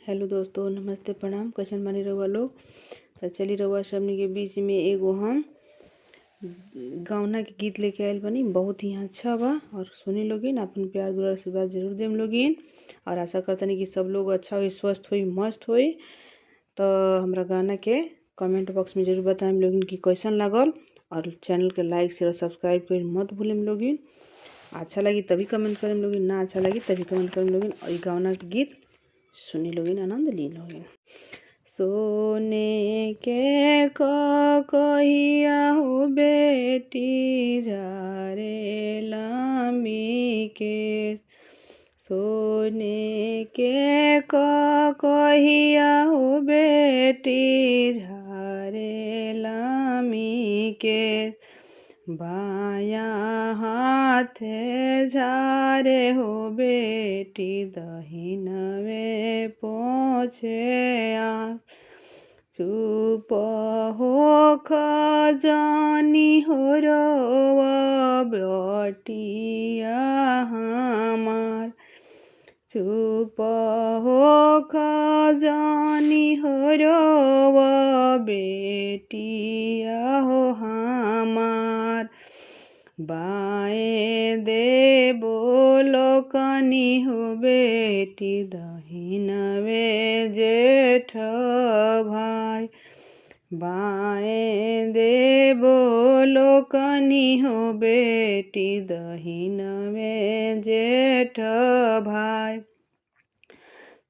Hello दोस्तों, नमस्ते, प्रणाम। कैसन बानी रउआ लोग? तो चली रउआ सबनी के बीच में एगो हम गावना के गीत लेके आयल बनी। बहुत ही अच्छा बा और सुनी लोगिन। अपन प्यार दुलार आशीर्वाद जरूर देम लोगिन और आशा करतनी कि सब लोग अच्छा हुई, स्वस्थ हुई, मस्त हुई। तो हमरा गाना के कमेंट बॉक्स में जरूर बताएम लोगिन कि कैसन लागल। और चैनल के लाइक शेयर और सब्सक्राइब कर मत भूलेम लोगिन। अच्छा लगी तभी कमेंट करें लोगिन, ना अच्छा लगी तभी कमेंट करें लोगिन। और गाना के गीत सुनी लोगिन, आनंद ली लोगिन। सोने के कहिया हो बेटी झारे लामी के, सोने के कहिया हो बेटी झारे लामी के, बायाँ हाथे झारे हो बेटी दहिनवे पोछे आ, चुप हो खजानी हो रोवा बेटिया हमार, चुप हो खजानी हो रोवा बेटिया हो हमार, बाएं दे बोलो कनी हो बेटी दहिनवे जेठ भाई, बाएं दे बोलो कनी हो बेटी दहिनवे जेठ भाई,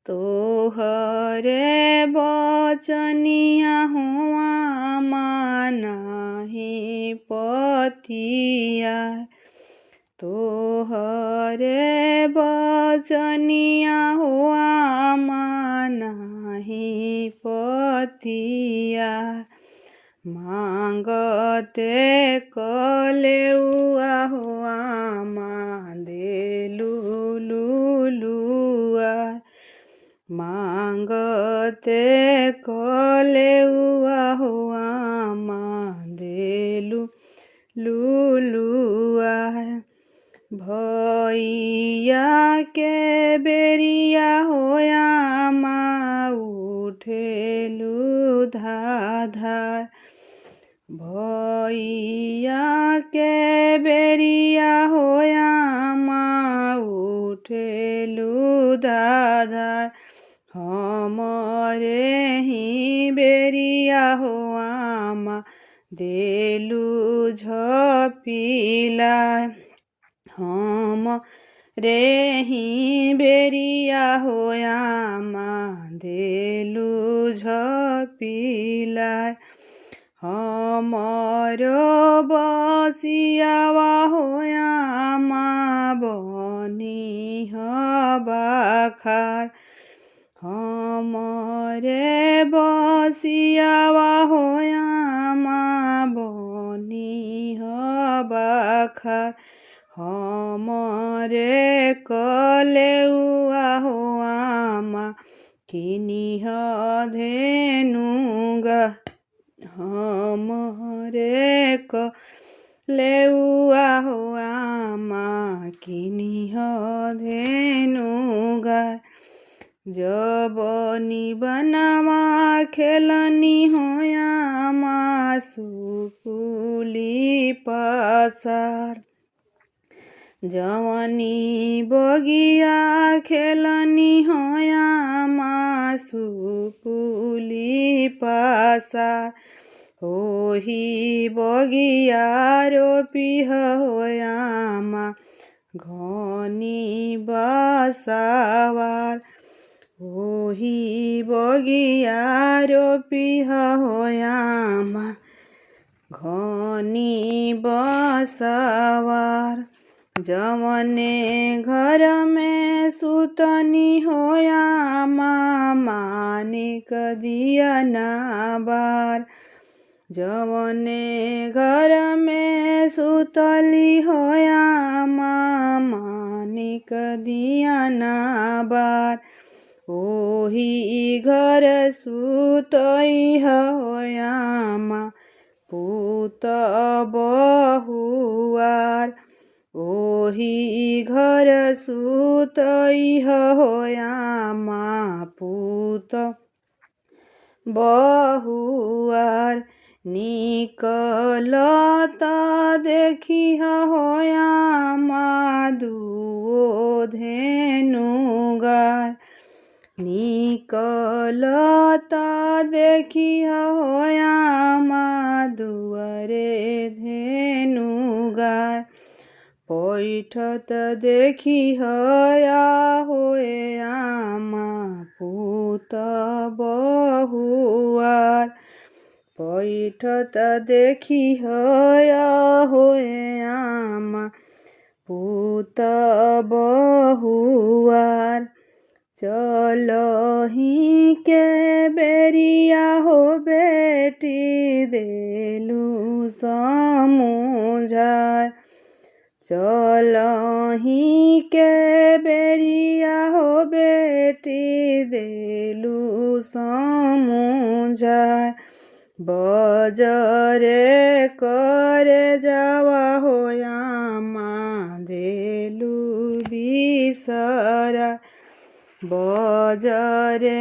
तोहरे बचनिया हुआ मानाही पतिया, तोहरे बचनिया हुआ मानाही पतिया, मांगते कलेउआ हुआ माँ देलू लुलुआ, मांगते कलेउआ हुआ माँ देलू लुलुआ, भैया के बेरिया होया माँ उठेलू धाधा, भैया के बेरिया होया माँ उठेलू धाधा, हमरे ही बेरिया होआ माँ देलू झपिला, हम रे ही बेरिया होया माँ देलू झपिला, हमरो बसियावा होया माँ बनी हबाखार, हमरे बसियावा होया माँ बनी हबाखार, हमरे कलेउआ होआ माँ किनिह धेनुगा, हमरे कलेउआ होआ माँ किनिह धेनुगा, जब निबनमा खेलनी होया माँ सुकुली पसार, जवनी बगिया खेलनी होया माँ सुकुली पसार, ओही बगिया रोपिह होया माँ घनी बसावार, ओही बगिया रोपिह होया माँ घनी बसावार, जवने घर में सुतनी होया माँ मानिक दिया ना बार, जवने घर में सुतली होया माँ मानिक दिया ना बार, ओही घर सुतई होया माँ पूत बहुआर, ओही घर सुतई होया माँ पूत बहुआर निकलता देखिह होया मादुओ धेनु गाय निकलता देखिह होया मादुआरे धेनु गाय पैठत देखिह या होए आमा पूत बहुआर पैठत देखिह या होए आमा पूत बहुआर चलही के बेरिया हो बेटी देलु समुझाय चलही के बेरिया हो बेटी देलु समुझाय बजरे करे जावा होया माँ देलु बिसरा बजरे